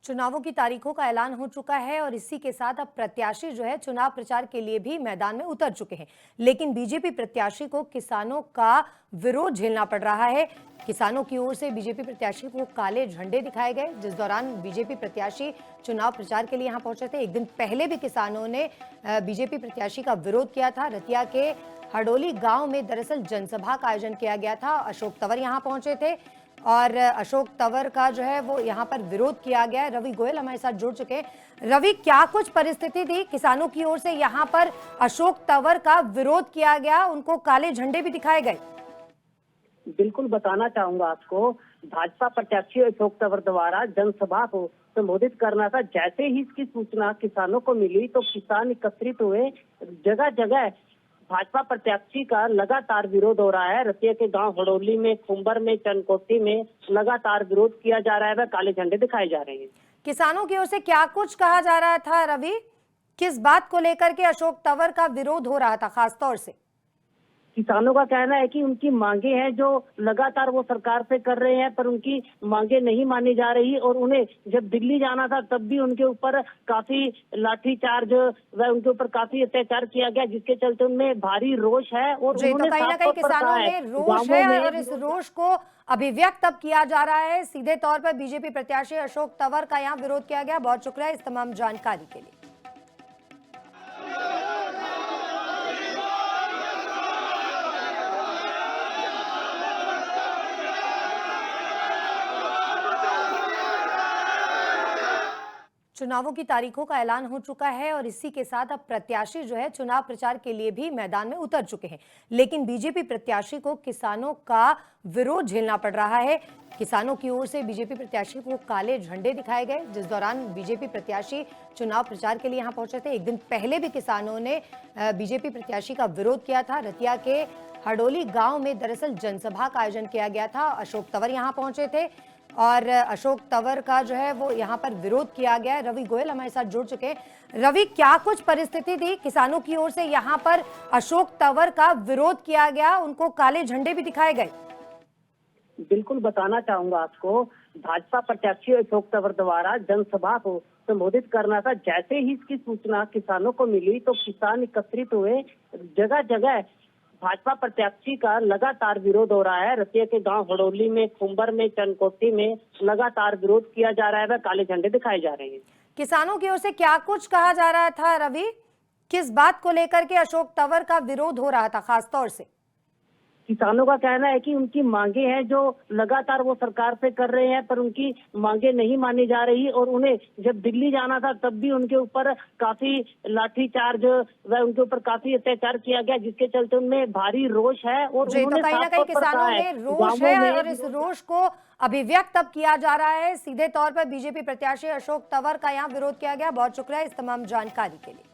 चुनावों की तारीखों का ऐलान हो चुका है और इसी के साथ अब प्रत्याशी जो है चुनाव प्रचार के लिए भी मैदान में उतर चुके हैं। लेकिन बीजेपी प्रत्याशी को किसानों का विरोध झेलना पड़ रहा है। किसानों की ओर से बीजेपी प्रत्याशी को काले झंडे दिखाए गए, जिस दौरान बीजेपी प्रत्याशी चुनाव प्रचार के लिए यहां पहुंचे थे। एक दिन पहले भी किसानों ने बीजेपी प्रत्याशी का विरोध किया था। रतिया के हडोली गांव में दरअसल जनसभा का आयोजन किया गया था। अशोक तंवर यहां पहुंचे थे और अशोक तंवर का जो है वो यहाँ पर विरोध किया गया है। रवि गोयल हमारे साथ जुड़ चुके हैं। रवि, क्या कुछ परिस्थिति थी किसानों की ओर से यहाँ पर अशोक तंवर का विरोध किया गया, उनको काले झंडे भी दिखाए गए? बिल्कुल बताना चाहूंगा आपको। भाजपा प्रत्याशी अशोक तंवर द्वारा जनसभा को संबोधित करना था। जैसे ही इसकी सूचना किसानों को मिली तो किसान एकत्रित हुए। जगह जगह भाजपा प्रत्याशी का लगातार विरोध हो रहा है। रतिया के गांव हड़ोली में, खुंबर में, चनकोटी में लगातार विरोध किया जा रहा है व काले झंडे दिखाए जा रहे हैं। किसानों की ओर से क्या कुछ कहा जा रहा था रवि? किस बात को लेकर के अशोक तंवर का विरोध हो रहा था खासतौर से? किसानों का कहना है कि उनकी मांगे हैं जो लगातार वो सरकार से कर रहे हैं, पर उनकी मांगे नहीं मानी जा रही। और उन्हें जब दिल्ली जाना था तब भी उनके ऊपर काफी लाठीचार्ज व उनके ऊपर काफी अत्याचार किया गया, जिसके चलते उनमें भारी रोष है। और जी, तो कहीं ना कहीं किसानों में रोष है और इस रोष को अभिव्यक्त अब किया जा रहा है। सीधे तौर पर बीजेपी प्रत्याशी अशोक तंवर का यहाँ विरोध किया गया। बहुत शुक्रिया इस तमाम जानकारी के लिए। चुनावों की तारीखों का ऐलान हो चुका है और इसी के साथ अब प्रत्याशी जो है चुनाव प्रचार के लिए भी मैदान में उतर चुके हैं। लेकिन बीजेपी प्रत्याशी को किसानों का विरोध झेलना पड़ रहा है। किसानों की ओर से बीजेपी प्रत्याशी को काले झंडे दिखाए गए, जिस दौरान बीजेपी प्रत्याशी चुनाव प्रचार के लिए यहां पहुंचे थे। एक दिन पहले भी किसानों ने बीजेपी प्रत्याशी का विरोध किया था। रतिया के हडोली गांव में दरअसल जनसभा का आयोजन किया गया था। अशोक तंवर यहां पहुंचे थे और अशोक तंवर का जो है वो यहाँ पर विरोध किया गया है। रवि गोयल हमारे साथ जुड़ चुके हैं। रवि, क्या कुछ परिस्थिति थी किसानों की ओर से यहाँ पर अशोक तंवर का विरोध किया गया, उनको काले झंडे भी दिखाए गए? बिल्कुल बताना चाहूंगा आपको। भाजपा प्रत्याशी अशोक तंवर द्वारा जनसभा को संबोधित करना था। जैसे ही इसकी सूचना किसानों को मिली तो किसान एकत्रित हुए। जगह जगह भाजपा प्रत्याशी का लगातार विरोध हो रहा है। रतिया के गांव हड़ोली में, खुंबर में, चनकोटी में लगातार विरोध किया जा रहा है व काले झंडे दिखाए जा रहे हैं। किसानों की ओर से क्या कुछ कहा जा रहा था रवि? किस बात को लेकर के अशोक तंवर का विरोध हो रहा था खासतौर से? किसानों का कहना है कि उनकी मांगे हैं जो लगातार वो सरकार से कर रहे हैं, पर उनकी मांगे नहीं मानी जा रही। और उन्हें जब दिल्ली जाना था तब भी उनके ऊपर काफी लाठीचार्ज व उनके ऊपर काफी अत्याचार किया गया, जिसके चलते उनमें भारी रोष है। और जी, तो कहीं ना कहीं किसानों में रोष है और इस रोष को अभिव्यक्त अब किया जा रहा है। सीधे तौर पर बीजेपी प्रत्याशी अशोक तंवर का यहाँ विरोध किया गया। बहुत शुक्रिया इस तमाम जानकारी के लिए।